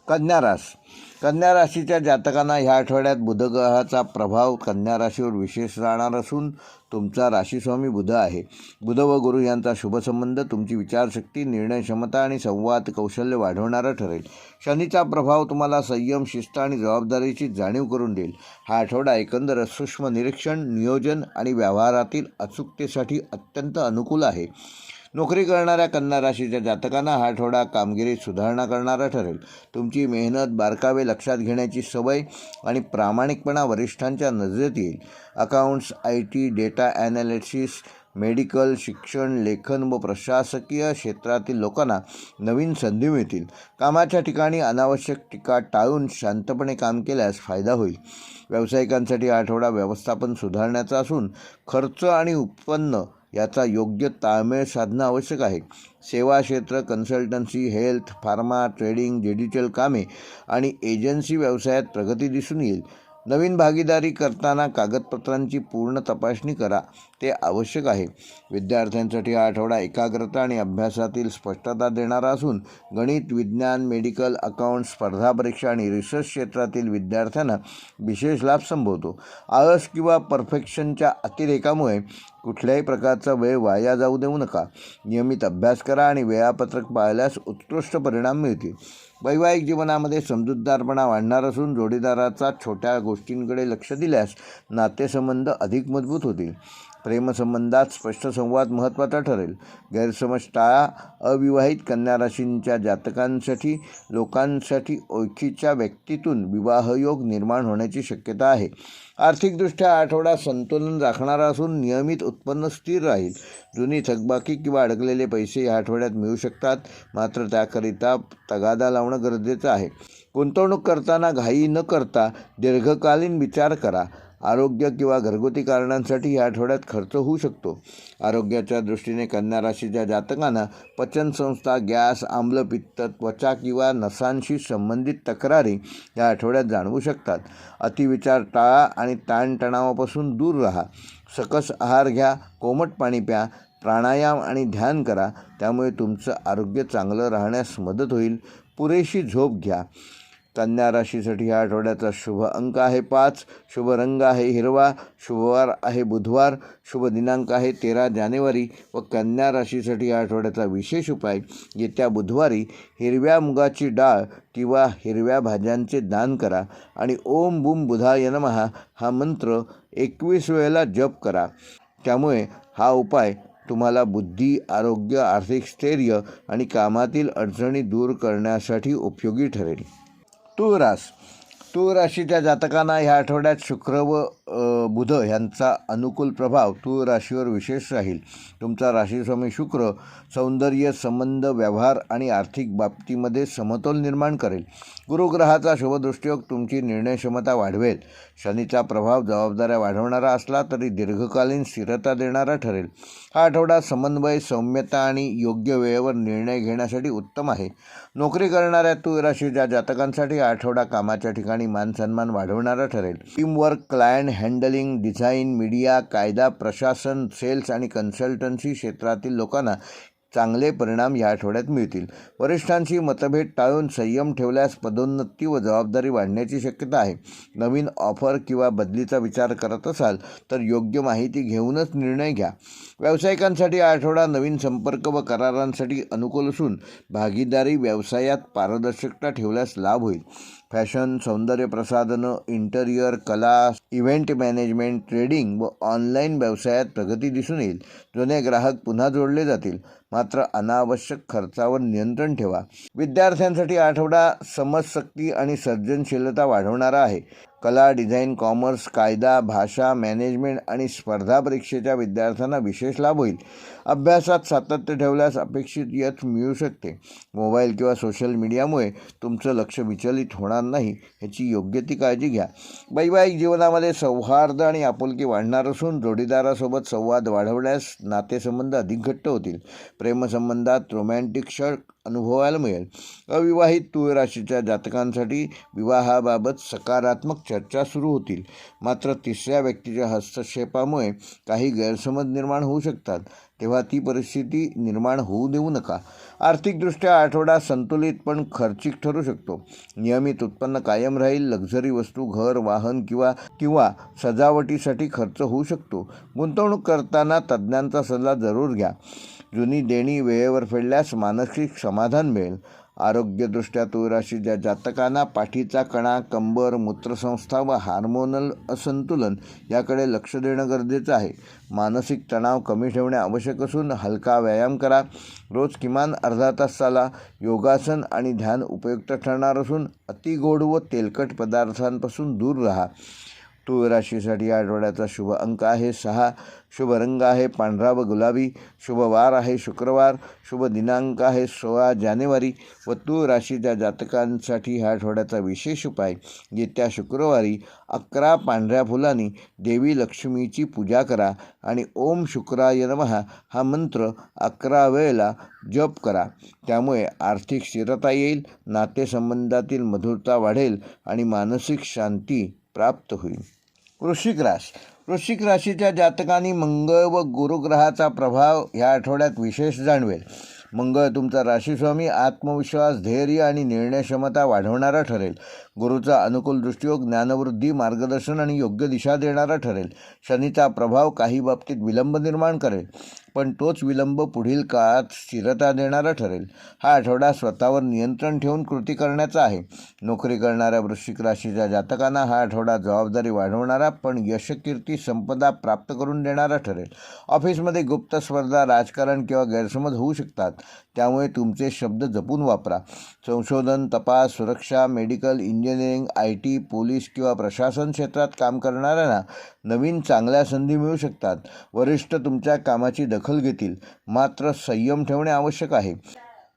S1: कन्या राशीच्या जातकांना ह्या आठवड्यात बुध ग्रहाचा प्रभाव कन्या राशीवर विशेष राहणार असून तुमचा राशीस्वामी बुध आहे. बुध व गुरु यांचा शुभसंबंध तुमची विचारशक्ती, निर्णय क्षमता आणि संवाद कौशल्य वाढवणारा ठरेल. शनीचा प्रभाव तुम्हाला संयम, शिस्त आणि जबाबदारीची जाणीव करून देईल. हा आठवडा एकंदर सूक्ष्म निरीक्षण, नियोजन आणि व्यवहारातील अचूकतेसाठी अत्यंत अनुकूल आहे. नोकरी करणाऱ्या कन्या राशीच्या जातकांना हा आठवडा कामगिरीत सुधारणा करणारा ठरेल. तुमची मेहनत, बारकावे लक्षात घेण्याची सवय आणि प्रामाणिकपणा वरिष्ठांच्या नजरेत येईल. Accounts, IT, data analysis, medical, शिक्षण, लेखन व प्रशासकीय क्षेत्रातील लोकांना नवीन संधी मिळतील. कामाच्या ठिकाणी अनावश्यक टीका टाळून शांतपणे काम केल्यास फायदा होईल. व्यावसायिकांसाठी हा आठवडा व्यवस्थापन सुधारण्याचा असून खर्च आणि उत्पन्न याचा योग्य ताळमेळ साधणं आवश्यक आहे. सेवा क्षेत्र, consultancy, health, pharma, trading, digital कामे आणि एजन्सी व्यवसायात प्रगती दिसून येईल. नवीन भागीदारी करताना कागदपत्रांची पूर्ण तपासणी करा, ते आवश्यक आहे. विद्यार्थ्यांसाठी हा आठवडा एकाग्रता आणि अभ्यासातील स्पष्टता देणारा असून गणित, विज्ञान, मेडिकल, अकाउंट, स्पर्धा परीक्षा आणि रिसर्च क्षेत्रातील विद्यार्थ्यांना विशेष लाभ संभवतो. आळस किंवा परफेक्शनच्या अतिरेकामुळे कुठल्याही प्रकारचा वेळ वाया जाऊ देऊ नका. नियमित अभ्यास करा आणि वेळापत्रक पाळल्यास उत्कृष्ट परिणाम मिळतील. वैवाहिक जीवनामध्ये समजूतदारपणा वाढणार असून जोडीदाराचा छोट्या गोष्टींकडे लक्ष दिल्यास नातेसंबंध अधिक मजबूत होतील. प्रेमसंबंधात स्पष्ट संवाद महत्त्वाचा ठरेल. गैरसमज टाळा. अविवाहित कन्या राशींच्या जातकांसाठी लोकांसाठी ओळखीच्या व्यक्तीतून विवाहयोग निर्माण होण्याची शक्यता आहे. आर्थिकदृष्ट्या आठवडा संतुलन राखणारा असून नियमित उत्पन्न स्थिर राहील. जुनी थकबाकी किंवा अडकलेले पैसे या आठवड्यात मिळू शकतात, मात्र त्याकरिता तगादा लावणं गरजेचं आहे. गुंतवणूक करताना घाई न करता दीर्घकालीन विचार करा. आरोग्य किंवा घरगुती कारणांसाठी या आठवड्यात खर्च होऊ शकतो. आरोग्याच्या दृष्टीने कन्या राशीच्या जातकांना पचनसंस्था, गॅस, आम्लपित्त, त्वचा किंवा नसांशी संबंधित तक्रारी या आठवड्यात जाणवू शकतात. अतिविचार टाळा आणि ताणतणावापासून दूर राहा. सकस आहार घ्या, कोमट पाणी प्या, प्राणायाम आणि ध्यान करा. त्यामुळे तुमचं आरोग्य चांगलं राहण्यास मदत होईल. पुरेशी झोप घ्या. कन्या राशीसाठी ह्या आठवड्याचा शुभ अंक आहे 5. शुभ रंग आहे हिरवा. शुभवार आहे बुधवार. शुभ दिनांक आहे 13 जानेवारी व कन्या राशीसाठी ह्या आठवड्याचा विशेष उपाय: येत्या बुधवारी हिरव्या मुगाची डाळ किंवा हिरव्या भाज्यांचे दान करा आणि ओम बूम बुधाय नमः हा मंत्र 21 वेळेला जप करा. त्यामुळे हा उपाय तुम्हाला बुद्धी, आरोग्य, आर्थिक स्थैर्य आणि कामातील अडचणी दूर करण्यासाठी उपयोगी ठरेल. तूळ राशीच्या जातकांना ह्या आठवड्यात शुक्र व बुध यांचा अनुकूल प्रभाव तूळ राशीवर विशेष राहील. तुमचा राशीस्वामी शुक्र सौंदर्य, संबंध, व्यवहार आणि आर्थिक बाबतीमध्ये समतोल निर्माण करेल. गुरुग्रहाचा शुभदृष्टियोग तुमची निर्णय क्षमता वाढवेल. शनीचा प्रभाव जबाबदाऱ्या वाढवणारा असला तरी दीर्घकालीन स्थिरता देणारा ठरेल. हा आठवडा समन्वय, सौम्यता आणि योग्य वेळेवर निर्णय घेण्यासाठी उत्तम आहे. नोकरी करणाऱ्या तूळ राशीच्या जातकांसाठी हा आठवडा कामाच्या ठिकाणी मानसन्मान वाढवणारा ठरेल. Teamwork, client handling, design, media, कायदा, प्रशासन, सेल्स आणि कन्सल्टन्सी क्षेत्रातील लोकांना चांगले परिणाम या आठवड्यात मिळतील. वरिष्ठांशी मतभेद टाळून संयम ठेवल्यास पदोन्नती व जबाबदारी वाढण्याची शक्यता आहे. नवीन ऑफर किंवा बदलीचा विचार करत असाल तर योग्य माहिती घेऊनच निर्णय घ्या. व्यावसायिकांसाठी हा आठवडा नवीन संपर्क व करारांसाठी अनुकूल असून भागीदारी व्यवसायात पारदर्शकता ठेवल्यास लाभ होईल. फॅशन, सौंदर्य प्रसाधनं, इंटेरियर, कला, इव्हेंट मॅनेजमेंट, ट्रेडिंग व ऑनलाईन व्यवसायात प्रगती दिसून येईल. जुने ग्राहक पुन्हा जोडले जातील. मात्र अनावश्यक खर्चावर नियंत्रण ठेवा. विद्यार्थ्यांसाठी आठवडा समजशक्ती आणि सर्जनशीलता वाढवणारा आहे. कला, डिझाईन, कॉमर्स, कायदा, भाषा, मॅनेजमेंट आणि स्पर्धा परीक्षेच्या विद्यार्थ्यांना विशेष लाभ होईल. अभ्यासात सातत्य ठेवल्यास अपेक्षित यश मिळू शकते. मोबाईल किंवा सोशल मीडियामुळे तुमचं लक्ष विचलित होणार नाही याची योग्य ती काळजी घ्या. वैवाहिक जीवनामध्ये सौहार्द आणि आपुलकी वाढणार असून जोडीदारासोबत संवाद वाढवल्यास नातेसंबंध अधिक घट्ट होतील. प्रेमसंबंधात रोमॅन्टिक क्षण अनुभवायला मिळेल. अविवाहित तूळ राशीच्या जातकांसाठी विवाहाबाबत सकारात्मक चर्चा सुरू होतील. मात्र तिसऱ्या व्यक्तीच्या हस्तक्षेपामुळे काही गैरसमज निर्माण होऊ शकतात, तेव्हा ती परिस्थिती निर्माण होऊ देऊ नका. आर्थिकदृष्ट्या आठवडा संतुलित पण खर्चिक ठरू शकतो. नियमित उत्पन्न कायम राहील. लक्झरी वस्तू, घर, वाहन किंवा सजावटीसाठी खर्च होऊ शकतो. गुंतवणूक करताना तज्ज्ञांचा सल्ला जरूर घ्या. जुनी देणी वेळेवर फेडल्यास मानसिक समाधान मिळेल. आरोग्यदृष्ट्या तूळ राशीच्या जातकांना पाठीचा कणा, कंबर, मूत्रसंस्था व हार्मोनल असंतुलन याकडे लक्ष देणं गरजेचं आहे. मानसिक तणाव कमी ठेवणे आवश्यक असून हलका व्यायाम करा. रोज किमान अर्धा तास चाला. योगासन आणि ध्यान उपयुक्त ठरणार असून अतिगोड व तेलकट पदार्थांपासून दूर राहा. तूळ राशीसाठी या आठवड्याचा शुभ अंक आहे 6. शुभ रंग आहे पांढरा व गुलाबी. शुभ वार आहे शुक्रवार. शुभ दिनांक आहे 16 जानेवारी. व तूळ राशीच्या जातकांसाठी ह्या आठवड्याचा विशेष उपाय: येत्या शुक्रवारी 11 पांढऱ्या फुलांनी देवी लक्ष्मीची पूजा करा आणि ओम शुक्राय नमः हा मंत्र 11 वेळेला जप करा. त्यामुळे आर्थिक स्थिरता येईल, नातेसंबंधातील मधुरता वाढेल आणि मानसिक शांती प्राप्त होईल. वृश्चिक राशीच्या जातकांनी मंगळ व गुरुग्रहाचा प्रभाव ह्या आठवड्यात विशेष जाणवेल. मंगळ तुमचा राशीस्वामी आत्मविश्वास, धैर्य आणि निर्णय क्षमता वाढवणारा ठरेल. गुरुचा अनुकूल दृष्टियोग ज्ञानवृद्धी, मार्गदर्शन आणि योग्य दिशा देणारा ठरेल. शनीचा प्रभाव काही बाबतीत विलंब निर्माण करेल, पण तोच विलंब पुढील काळात स्थिरता देणारा ठरेल. हा आठवडा स्वतःवर नियंत्रण ठेवून कृती करण्याचा आहे. नोकरी करणाऱ्या वृश्चिक राशीच्या जातकांना हा आठवडा जबाबदारी वाढवणारा पण यशकीर्ती संपदा प्राप्त करून देणारा ठरेल. ऑफिसमध्ये गुप्त स्पर्धा, राजकारण किंवा गैरसमज होऊ शकतात, त्यामुळे तुमचे शब्द जपून वापरा. संशोधन, तपास, सुरक्षा, मेडिकल, इंजिनिअरिंग, IT, पोलीस किंवा प्रशासन क्षेत्रात काम करणाऱ्यांना नवीन चांगल्या संधी मिळू शकतात. वरिष्ठ तुमच्या कामाची दखल घेतील, मात्र संयम ठेवणे आवश्यक आहे.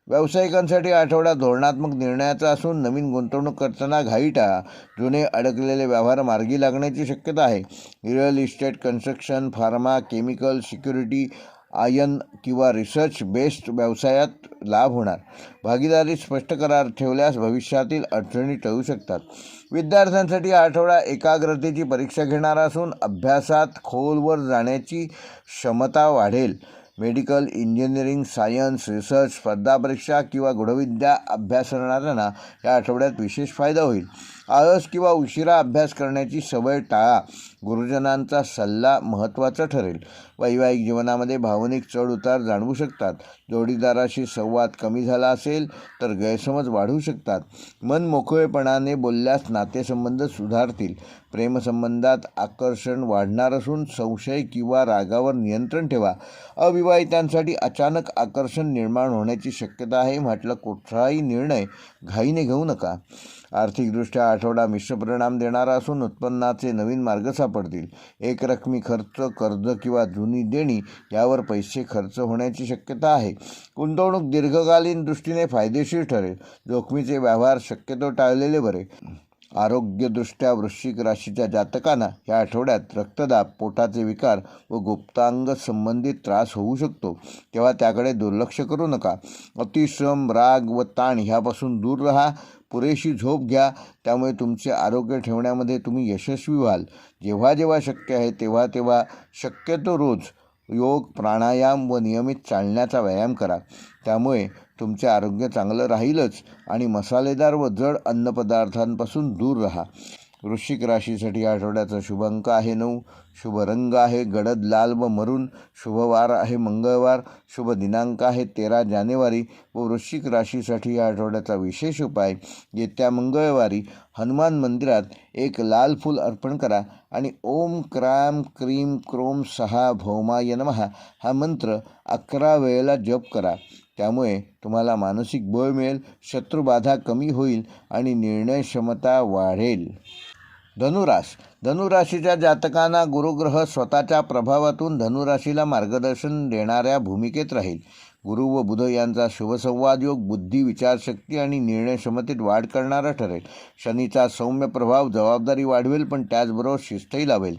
S1: व्यावसायिकांसाठी आठवडा धोरणात्मक निर्णयाचा असून नवीन गुंतवणूक करताना घाई टाळा. जुने अडकलेले व्यवहार मार्गी लागण्याची शक्यता आहे. Real estate, construction, pharma, chemical, security, ion किंवा रिसर्च बेस्ड व्यवसायात लाभ होणार. भागीदारी स्पष्ट करार ठेवल्यास भविष्यातील अडचणी टळू शकतात. विद्यार्थ्यांसाठी हा आठवडा एकाग्रतेची परीक्षा घेणारा असून अभ्यासात खोलवर जाण्याची क्षमता वाढेल. मेडिकल, इंजिनिअरिंग, सायन्स, रिसर्च, स्पर्धा परीक्षा किंवा गूढविद्या अभ्यास करणाऱ्यांना या आठवड्यात विशेष फायदा होईल. आळस किंवा उशिरा अभ्यास करण्याची सवय टाळा. गुरुजनांचा सल्ला महत्त्वाचा ठरेल. वैवाहिक जीवनामध्ये भावनिक चढउतार जाणवू शकतात. जोडीदाराशी संवाद कमी झाला असेल तर गैरसमज वाढू शकतात. मन मोकळेपणाने बोलल्यास नातेसंबंध सुधारतील. प्रेमसंबंधात आकर्षण वाढणार असून संशय किंवा रागावर नियंत्रण ठेवा. अविवाहितांसाठी अचानक आकर्षण निर्माण होण्याची शक्यता आहे. म्हटलं कुठलाही निर्णय घाईने घेऊ नका. आर्थिकदृष्ट्या आठवडा मिश्र परिणाम देणारा असून उत्पन्नाचे नवीन मार्ग सापडतील. एकरकमी खर्च, कर्ज किंवा जुनी देणी यावर पैसे खर्च होण्याची शक्यता आहे. गुंतवणूक दीर्घकालीन दृष्टीने फायदेशीर ठरेल. जोखमीचे व्यवहार शक्यतो टाळलेले बरे. आरोग्यदृष्ट्या वृश्चिक राशीच्या जातकांना या आठवड्यात रक्तदाब, पोटाचे विकार व गुप्तांग संबंधित त्रास होऊ शकतो, तेव्हा त्याकडे दुर्लक्ष करू नका. अतिश्रम, राग व ताण ह्यापासून दूर राहा. पुरेशी झोप घ्या, त्यामुळे तुमचे आरोग्य ठेवण्यामध्ये तुम्ही यशस्वी व्हाल. जेव्हा जेव्हा शक्य आहे तेव्हा तेव्हा शक्यतो रोज योग, प्राणायाम व नियमित चालण्याचा व्यायाम करा. त्यामुळे तुमचे आरोग्य चांगलं राहीलच आणि मसालेदार व जड अन्नपदार्थांपासून दूर राहा. वृश्चिक राशीसाठी या आठवड्याचा शुभ अंक आहे 9. शुभ रंग आहे गडद लाल व मरून. शुभ वार आहे मंगळवार. शुभ दिनांक आहे 13 जानेवारी. व वृश्चिक राशीसाठी या आठवड्याचा विशेष उपाय, येत्या मंगळवारी हनुमान मंदिरात एक लाल फूल अर्पण करा आणि ओम क्राम क्रीम क्रोम सहा भौमाय नमः हा मंत्र 11 वेळेला जप करा. त्यामुळे तुम्हाला मानसिक बळ मिळेल, शत्रुबाधा कमी होईल आणि निर्णय क्षमता वाढेल. धनुराशीच्या जातकांना गुरुग्रह स्वतःच्या प्रभावातून धनुराशीला मार्गदर्शन देणाऱ्या भूमिकेत राहील. गुरु व बुध यांचा शुभसंवाद योग बुद्धी, विचारशक्ती आणि निर्णय क्षमतेत वाढ करणारा ठरेल. शनीचा सौम्य प्रभाव जबाबदारी वाढवेल, पण त्याचबरोबर शिस्तही लावेल.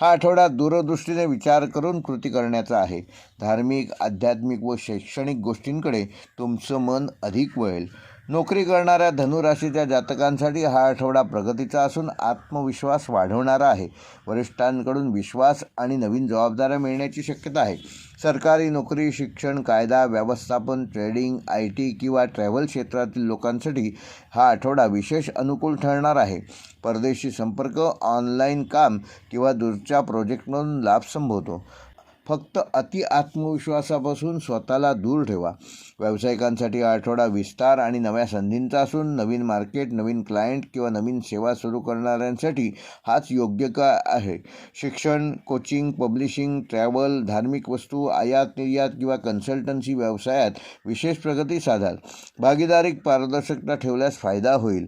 S1: हा आठवडा दूरदृष्टीने विचार करून कृती करण्याचा आहे. धार्मिक, आध्यात्मिक व शैक्षणिक गोष्टींकडे तुमचं मन अधिक वळेल. नोकरी करणाऱ्या धनुराशीच्या जातकांसाठी हा आठवडा प्रगतीचा असून आत्मविश्वास वाढवणारा आहे. वरिष्ठांकडून विश्वास आणि नवीन जबाबदाऱ्या मिळण्याची शक्यता आहे. सरकारी नोकरी, शिक्षण, कायदा, व्यवस्थापन, ट्रेडिंग, IT किंवा ट्रॅव्हल क्षेत्रातील लोकांसाठी हा आठवडा विशेष अनुकूल ठरणार आहे. परदेशी संपर्क, ऑनलाईन काम किंवा दूरच्या प्रोजेक्टमधून लाभ संभवतो. फक्त आत्मविश्वासापासून स्वतःला दूर ठेवा. व्यावसायिकांसाठी हा आठवडा विस्तार आणि नव्या संधींचा असून नवीन मार्केट, नवीन क्लायंट किंवा नवीन सेवा सुरू करणाऱ्यांसाठी हाच योग्य काळ आहे. शिक्षण, कोचिंग, पब्लिशिंग, ट्रॅव्हल, धार्मिक वस्तू, आयात निर्यात किंवा कन्सल्टन्सी व्यवसायात विशेष प्रगती साधाल. भागीदारीत पारदर्शकता ठेवल्यास फायदा होईल.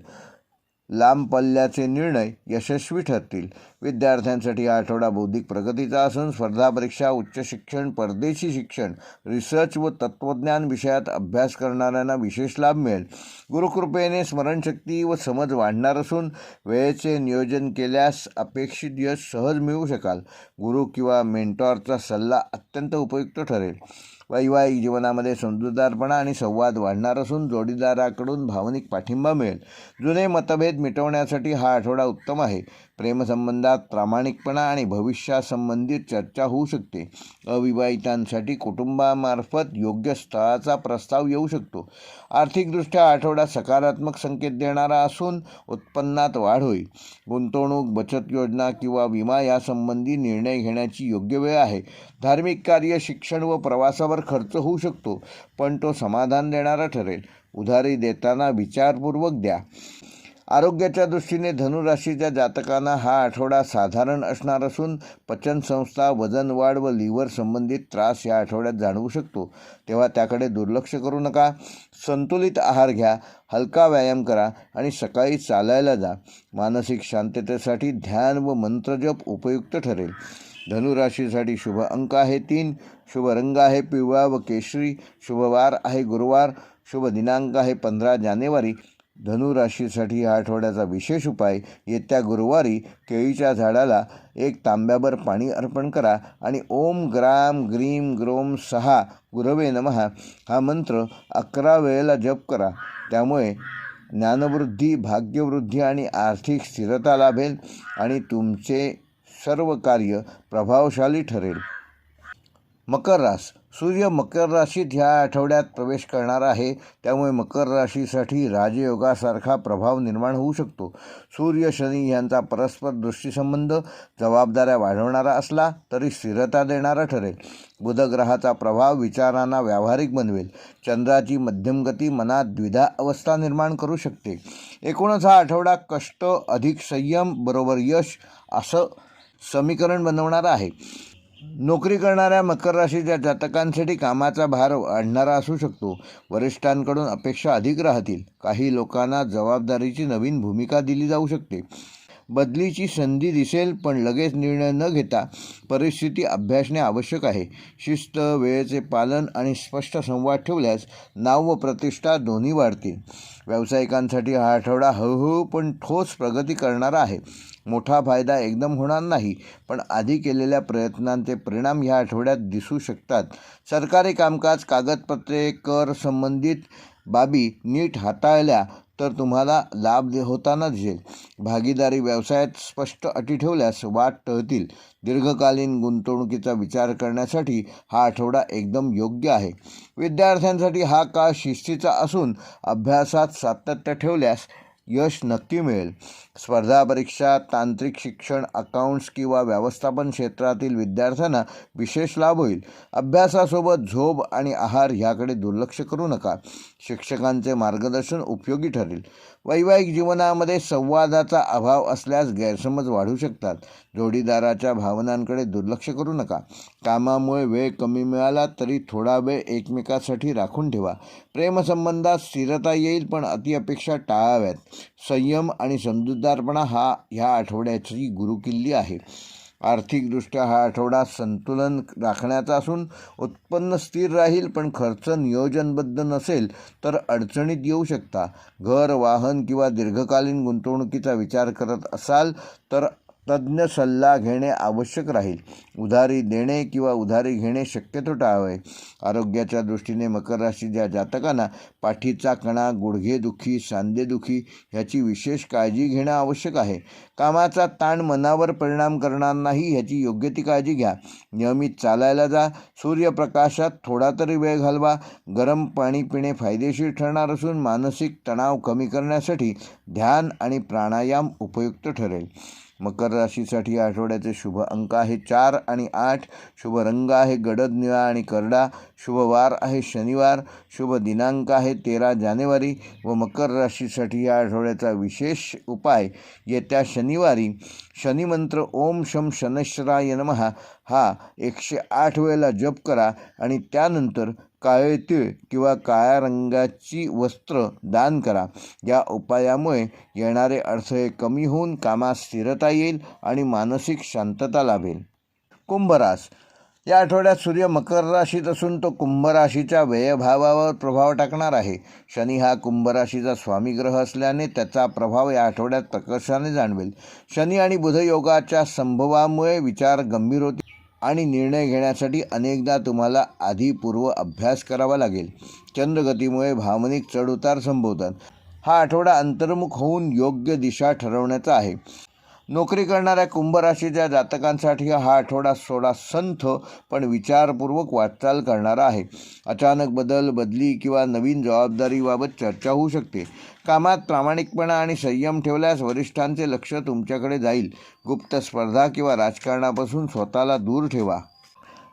S1: लांब पल्ल्याचे निर्णय यशस्वी ठरतील. विद्यार्थ्यांसाठी हा आठवडा बौद्धिक प्रगतीचा असून स्पर्धा परीक्षा, उच्च शिक्षण, परदेशी शिक्षण, रिसर्च व तत्त्वज्ञान विषयात अभ्यास करणाऱ्यांना विशेष लाभ मिळेल. गुरुकृपेने स्मरणशक्ती व समज वाढणार असून वेळेचे नियोजन केल्यास अपेक्षित यश सहज मिळवू शकाल. गुरु किंवा मेंटॉरचा सल्ला अत्यंत उपयुक्त ठरेल. वैवाहिक जीवनामध्ये समजूतदारपणा आणि संवाद वाढणार असून जोडीदाराकडून भावनिक पाठिंबा मिळेल. जुने मतभेद मिटवण्यासाठी हा आठवडा उत्तम आहे. प्रेमसंबंधात प्रामाणिकपणा आणि भविष्यासंबंधित चर्चा होऊ शकते. अविवाहितांसाठी कुटुंबामार्फत योग्य स्थळाचा प्रस्ताव येऊ शकतो. आर्थिकदृष्ट्या आठवडा सकारात्मक संकेत देणारा असून उत्पन्नात वाढ होईल. गुंतवणूक, बचत योजना किंवा विमा यासंबंधी निर्णय घेण्याची योग्य वेळ आहे. धार्मिक कार्य, शिक्षण व प्रवासावर खर्च होऊ शकतो, पण तो समाधान देणारा ठरेल. उधारी देताना विचारपूर्वक द्या. आरोग्याच्या दृष्टीने धनुराशीच्या जातकांना हा आठवडा साधारण असणार असून पचनसंस्था, वजन वाढ व लिव्हर संबंधित त्रास या आठवड्यात जाणवू शकतो, तेव्हा त्याकडे दुर्लक्ष करू नका. संतुलित आहार घ्या, हलका व्यायाम करा आणि सकाळी चालायला जा. मानसिक शांततेसाठी ध्यान व मंत्रजप उपयुक्त ठरेल. धनुराशीसाठी शुभ अंक आहे 3. शुभ रंग आहे पिवळा व केशरी. शुभ वार आहे गुरुवार. शुभ दिनांक आहे 15 जानेवारी. धनुराशीसाठी या आठवड्याचा विशेष उपाय, येत्या गुरुवारी केळीच्या झाडाला 1 तांब्याभर पाणी अर्पण करा आणि ओम ग्राम ग्रीम ग्रोम सहा गुरवे नमः हा मंत्र 11 वेळेला जप करा. त्यामुळे ज्ञानवृद्धी, भाग्यवृद्धी आणि आर्थिक स्थिरता लाभेल आणि तुमचे सर्व कार्य प्रभावशाली ठरेल. मकर रास. सूर्य मकर राशीत ह्या आठवड्यात प्रवेश करणार आहे, त्यामुळे मकर राशीसाठी राजयोगासारखा प्रभाव निर्माण होऊ शकतो. सूर्य शनी यांचा परस्पर दृष्टीसंबंध जबाबदाऱ्या वाढवणारा असला तरी स्थिरता देणारा ठरेल. बुध ग्रहाचा प्रभाव विचारांना व्यावहारिक बनवेल. चंद्राची मध्यम गती मनात द्विधा अवस्था निर्माण करू शकते. एकूणच हा आठवडा कष्ट अधिक संयम बरोबर यश असं समीकरण बनवणारा आहे. नोकरी करणाऱ्या मकर राशीच्या जातकांसाठी कामाचा भार वाढणारा असू शकतो. वरिष्ठांकडून अपेक्षा अधिक राहतील. काही लोकांना जबाबदारीची नवीन भूमिका दिली जाऊ शकते. बदलीची संधी दिसेल, पण लगेच निर्णय न घेता परिस्थिती अभ्यासणे आवश्यक आहे. शिस्त, वेळेचे पालन आणि स्पष्ट संवाद ठेवल्यास नाव व प्रतिष्ठा दोन्ही वाढतील. व्यावसायिकांसाठी हा आठवडा हळूहळू पण ठोस प्रगती करणारा आहे. मोठा फायदा एकदम होणार नाही, पण आधी केलेल्या प्रयत्नांचे परिणाम ह्या आठवड्यात दिसू शकतात. सरकारी कामकाज, कागदपत्रे, कर संबंधित बाबी नीट हाताळल्या तर तुम्हाला लाभ होताना दिसेल. भागीदारी व्यवसायात स्पष्ट अटी ठेवल्यास वाद टळतील. दीर्घकालीन गुंतवणुकीचा विचार करण्यासाठी हा आठवडा एकदम योग्य आहे. विद्यार्थ्यांसाठी हा काळ शिस्तीचा असून अभ्यासात सातत्य ठेवल्यास यश नक्की मिळेल. स्पर्धा परीक्षा, तांत्रिक शिक्षण, अकाउंट्स किंवा व्यवस्थापन क्षेत्रातील विद्यार्थ्यांना विशेष लाभ होईल. अभ्यासासोबत झोप आणि आहार ह्याकडे दुर्लक्ष करू नका. शिक्षकांचे मार्गदर्शन उपयोगी ठरेल. वैवाहिक जीवनामध्ये संवादाचा अभाव असल्यास गैरसमज वाढू शकतात. जोडीदाराच्या भावनांकडे दुर्लक्ष करू नका. कामामुळे वेळ कमी मिळाला तरी थोडा वेळ एकमेकांसाठी राखून ठेवा. प्रेमसंबंधात स्थिरता येईल, पण अतिअपेक्षा टाळाव्यात. संयम आणि समजूतदारपणा ह्या आठवड्याची गुरुकिल्ली आहे. आर्थिकदृष्ट्या हा आठवडा संतुलन राखण्याचा असून उत्पन्न स्थिर राहील, पण खर्च नियोजनबद्ध नसेल तर अडचणीत येऊ शकता. घर, वाहन किंवा दीर्घकालीन गुंतवणुकीचा विचार करत असाल तर तज्ज्ञ सल्ला घेणे आवश्यक राहील. उधारी देणे किंवा उधारी घेणे शक्यतो टाळावे. आरोग्याच्या दृष्टीने मकर राशीच्या जातकांना पाठीचा कणा, गुडघेदुखी, सांधेदुखी ह्याची विशेष काळजी घेणं आवश्यक आहे. कामाचा ताण मनावर परिणाम करणार नाही ह्याची योग्य ती काळजी घ्या. नियमित चालायला जा. सूर्यप्रकाशात थोडा तरी वेळ घालवा. गरम पाणी पिणे फायदेशीर ठरणार असून मानसिक तणाव कमी करण्यासाठी ध्यान आणि प्राणायाम उपयुक्त ठरेल. मकर राशीसाठी या आठवड्याचे शुभ अंक आहे 4 आणि 8. शुभ रंग आहे गडद निळा आणि करडा. शुभ वार आहे शनिवार. शुभ दिनांक आहे 13 जानेवारी. व मकर राशीसाठी या आठवड्याचा विशेष उपाय येत्या शनिवारी शनिमंत्र ओम शम शनैश्वराय नमः हा 108 वेळेला जप करा आणि त्यानंतर काळे तीळ किंवा काळ्या रंगाची वस्त्र दान करा. या उपायामुळे येणारे अडथळे कमी होऊन कामात स्थिरता येईल आणि मानसिक शांतता लाभेल. कुंभ रास. या आठवड्यात सूर्य मकर राशीत असून तो कुंभ राशीच्या व्ययभावावर प्रभाव टाकणार आहे. शनी हा कुंभ राशीचा स्वामी ग्रह असल्याने त्याचा प्रभाव या आठवड्यात प्रकर्षाने जाणवेल. शनी आणि बुध योगाच्या संभवामुळे विचार गंभीर होतील आणि निर्णय घेण्यासाठी अनेकदा तुम्हाला आधी पूर्व अभ्यास करावा लागेल. चंद्रगतीमुळे भावनिक चढउतार संभवतात. हा आठवडा अंतर्मुख होऊन योग्य दिशा ठरवण्याचा आहे. नोकरी करणाऱ्या कुंभ राशीच्या जातकांसाठी हा आठवडा थोडा संथ पण विचारपूर्वक वाटचाल करणारा आहे. अचानक बदली किंवा नवीन जबाबदारीबाबत चर्चा होऊ शकते. कामात प्रामाणिकपणा आणि संयम ठेवल्यास वरिष्ठांचे लक्ष तुमच्याकडे जाईल. गुप्त स्पर्धा किंवा राजकारणापासून स्वतःला दूर ठेवा.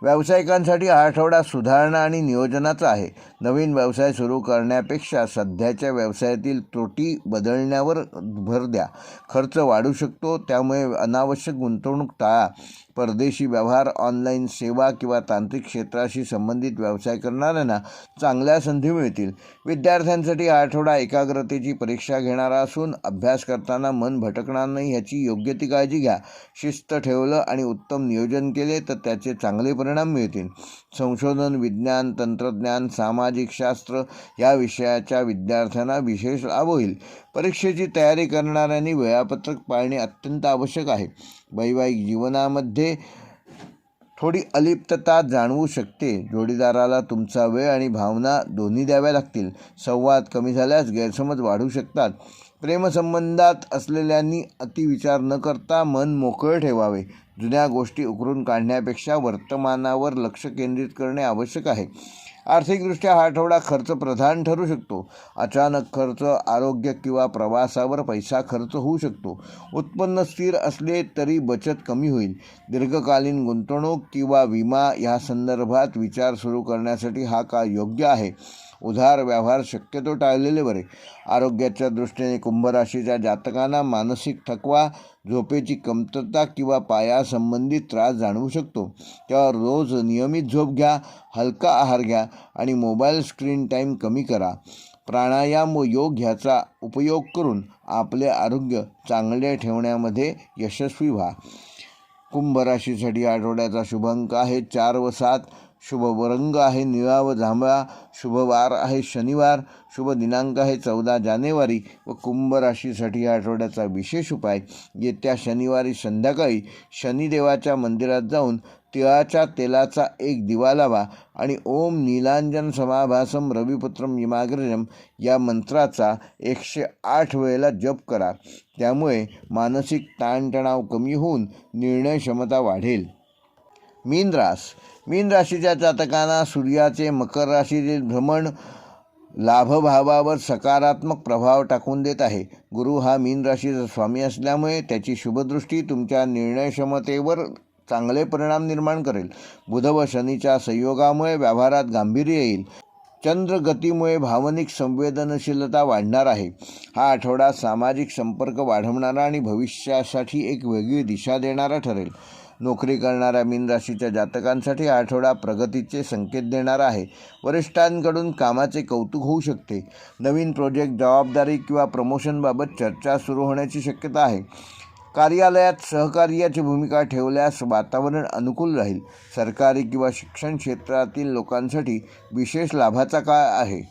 S1: व्यावसायिकांसाठी हा आठवडा सुधारणा आणि नियोजनाचा आहे. नवीन व्यवसाय सुरू करण्यापेक्षा सध्याच्या व्यवसायातील त्रुटी बदलण्यावर भर द्या. खर्च वाढू शकतो, त्यामुळे अनावश्यक गुंतवणूक टाळा. परदेशी व्यवहार, ऑनलाईन सेवा किंवा तांत्रिक क्षेत्राशी संबंधित व्यवसाय करणाऱ्यांना चांगल्या संधी मिळतील. विद्यार्थ्यांसाठी हा आठवडा एकाग्रतेची परीक्षा घेणारा असून अभ्यास करताना मन भटकणार नाही ह्याची योग्य ती काळजी घ्या. शिस्त ठेवलं आणि उत्तम नियोजन केले तर त्याचे चांगले परिणाम मिळतील. संशोधन, विज्ञान, तंत्रज्ञान, सामाजिक शास्त्र या विषयाच्या विद्यार्थ्यांना विशेष लाभ होईल. परीक्षेची तयारी करणाऱ्यांनी वेळापत्रक पाळणे अत्यंत आवश्यक आहे. वैवाहिक जीवनामध्ये थोडी अलिप्तता जाणवू शकते. जोडीदाराला तुमचा वेळ आणि भावना दोन्ही द्याव्या लागतील. संवाद कमी झाल्यास गैरसमज वाढू शकतात. प्रेमसंबंधात असलेल्यांनी अतिविचार न करता मन मोकळे ठेवावे. जुन्या गोष्टी उकरून काढण्यापेक्षा वर्तमानावर लक्ष केंद्रित करणे आवश्यक आहे. आर्थिकदृष्ट्या हा आठवडा खर्च प्रधान ठरू शकतो. अचानक खर्च, आरोग्य किंवा प्रवासावर पैसा खर्च होऊ शकतो. उत्पन्न स्थिर असले तरी बचत कमी होईल. दीर्घकालीन गुंतवणूक किंवा विमा या संदर्भात विचार सुरू करण्यासाठी हा काळ योग्य आहे. उधार व्यवहार शक्यतो टाळलेले बरे. आरोग्याच्या दृष्टीने कुंभ राशीच्या जातकांना मानसिक थकवा, झोपेची कमतरता किंवा पायासंबंधित त्रास जाणवू शकतो. तेव्हा रोज नियमित झोप घ्या, हलका आहार घ्या आणि मोबाईल स्क्रीन टाईम कमी करा. प्राणायाम व योग ह्याचा उपयोग करून आपले आरोग्य चांगले ठेवण्यामध्ये यशस्वी व्हा. कुंभ राशीसाठी आठवड्याचा शुभ अंक आहे 4 व 7. शुभ रंग आहे निळा व जांभळा. शुभ वार आहे शनिवार. शुभ दिनांक आहे 14 जानेवारी. व कुंभ राशीसाठी या आठवड्याचा विशेष उपाय, येत्या शनिवारी संध्याकाळी शनिदेवाच्या मंदिरात जाऊन तिळाच्या तेलाचा एक दिवा लावा आणि ओम नीलांजन समाभासम रविपुत्रम यमाग्रजम या मंत्राचा 108 वेळेला जप करा. त्यामुळे मानसिक ताणतणाव कमी होऊन निर्णय क्षमता वाढेल. मीन राशीच्या जातकांना सूर्याचे मकर राशीतील भ्रमण लाभभावावर सकारात्मक प्रभाव टाकून देत आहे. गुरु हा मीन राशीचा स्वामी असल्यामुळे त्याची शुभदृष्टी तुमच्या निर्णय क्षमतेवर चांगले परिणाम निर्माण करेल. बुध व शनीच्या संयोगामुळे व्यवहारात गांभीर्य येईल. चंद्र गतीमुळे भावनिक संवेदनशीलता वाढणार आहे. हा आठवडा सामाजिक संपर्क वाढवणारा आणि भविष्यासाठी एक वेगळी दिशा देणारा ठरेल. नोकरी करणाऱ्या मीन राशीच्या जातकांसाठी हा आठवडा प्रगतीचे संकेत देणारा आहे. वरिष्ठांकडून कामाचे कौतुक होऊ शकते. नवीन प्रोजेक्ट, जबाबदारी किंवा प्रमोशनबाबत चर्चा सुरू होण्याची शक्यता आहे. कार्यालयात सहकार्याची भूमिका ठेवल्यास वातावरण अनुकूल राहील. सरकारी किंवा शिक्षण क्षेत्रातील लोकांसाठी विशेष लाभाचा काळ आहे.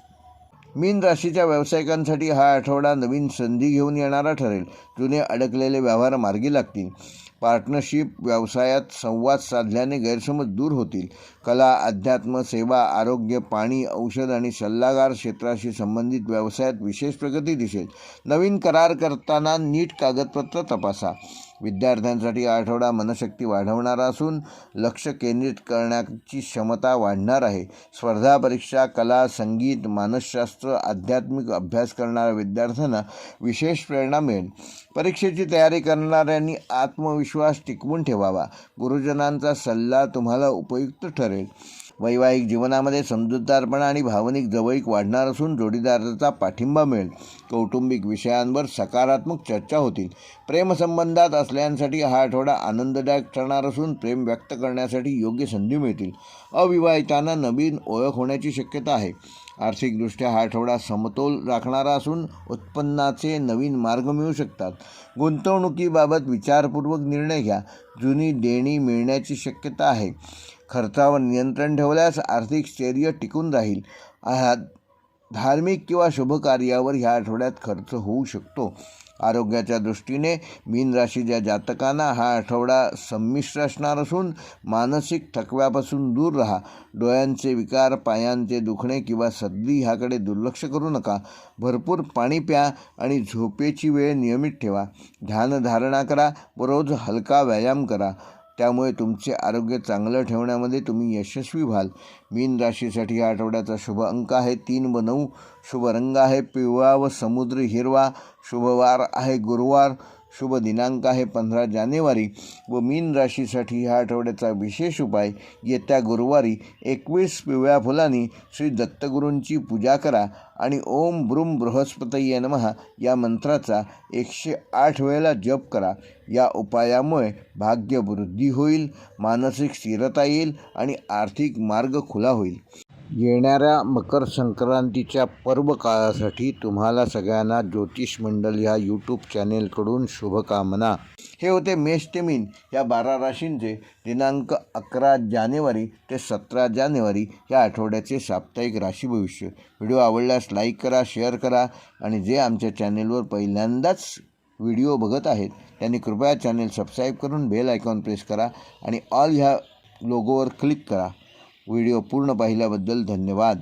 S1: मीन राशीच्या व्यावसायिकांसाठी हा आठवडा नवीन संधी घेऊन येणारा ठरेल. जुने अडकलेले व्यवहार मार्गी लागतील. पार्टनरशिप व्यवसायात संवाद साधल्याने गैरसमज दूर होतील. कला, अध्यात्म, सेवा, आरोग्य, पाणी, औषध आणि सल्लागार क्षेत्राशी संबंधित व्यवसायात विशेष प्रगती दिसेल. नवीन करार करताना नीट कागदपत्र तपासा. विद्यार्थ्यांसाठी हा आठवडा मनशक्ती वाढवणारा असून लक्ष केंद्रित करण्याची क्षमता वाढणार आहे. स्पर्धा परीक्षा, कला, संगीत, मानसशास्त्र, आध्यात्मिक अभ्यास करणाऱ्या विद्यार्थ्यांना विशेष प्रेरणा मिळेल. परीक्षेची तयारी करणाऱ्यांनी आत्मविश्वास टिकवून ठेवावा. गुरुजनांचा सल्ला तुम्हाला उपयुक्त ठरेल. वैवाहिक जीवनामध्ये समजूतदारपणा आणि भावनिक जवळीक वाढणार असून जोडीदाराचा पाठिंबा मिळेल. कौटुंबिक विषयांवर सकारात्मक चर्चा होतील. प्रेमसंबंधात असलेल्यांसाठी हा आठवडा आनंददायक ठरणार असून प्रेम व्यक्त करण्यासाठी योग्य संधी मिळतील. अविवाहितांना नवीन ओळख होण्याची शक्यता आहे. आर्थिकदृष्ट्या हा आठवडा समतोल राखणारा असून उत्पन्नाचे नवीन मार्ग मिळू शकतात. गुंतवणुकीबाबत विचारपूर्वक निर्णय घ्या. जुनी देणी मिळण्याची शक्यता आहे. खर्चावर नियंत्रण ठेवल्यास आर्थिक स्थैर्य टिकून राहील. धार्मिक किंवा शुभ कार्यावर ह्या आठवड्यात खर्च होऊ शकतो. आरोग्याच्या दृष्टीने मीन राशीच्या जातकांना हा आठवडा संमिश्र असणार असून मानसिक थकव्यापासून दूर राहा. डोळ्यांचे विकार, पायांचे दुखणे किंवा सर्दी ह्याकडे दुर्लक्ष करू नका. भरपूर पाणी प्या आणि झोपेची वेळ नियमित ठेवा. ध्यानधारणा करा व रोज हलका व्यायाम करा. त्यामुळे तुमचे आरोग्य चांगलं ठेवण्यामध्ये तुम्ही यशस्वी व्हाल. मीन राशीसाठी या आठवड्याचा शुभ अंक आहे 3 व 9. शुभ रंग आहे पिवळा व समुद्री हिरवा. शुभ वार आहे गुरुवार. शुभ दिनांक आहे 15 जानेवारी. व मीन राशीसाठी ह्या आठवड्याचा विशेष उपाय, येत्या गुरुवारी 21 पिवळ्या फुलांनी श्री दत्तगुरूंची पूजा करा आणि ओम ब्रूम बृहस्पतये नमः या मंत्राचा 108 वेळेला जप करा. या उपायामुळे भाग्यवृद्धी होईल, मानसिक स्थिरता येईल आणि आर्थिक मार्ग खुला होईल. येणाऱ्या मकर संक्रांतीच्या पर्व काळासाठी तुम्हाला सगळ्यांना ज्योतिष मंडल ह्या यूट्यूब चॅनेलकडून शुभकामना. हे होते मेष ते मीन या 12 राशींचे दिनांक 11 जानेवारी ते 17 जानेवारी या आठवड्याचे साप्ताहिक राशी भविष्य. व्हिडिओ आवडल्यास लाईक करा, शेअर करा आणि जे आमच्या चॅनेलवर पहिल्यांदाच व्हिडिओ बघत आहेत त्यांनी कृपया चॅनेल सबस्क्राईब करून बेल आयकॉन प्रेस करा आणि ऑल ह्या लोगोवर क्लिक करा. व्हिडिओ पूर्ण पाहिल्याबद्दल धन्यवाद.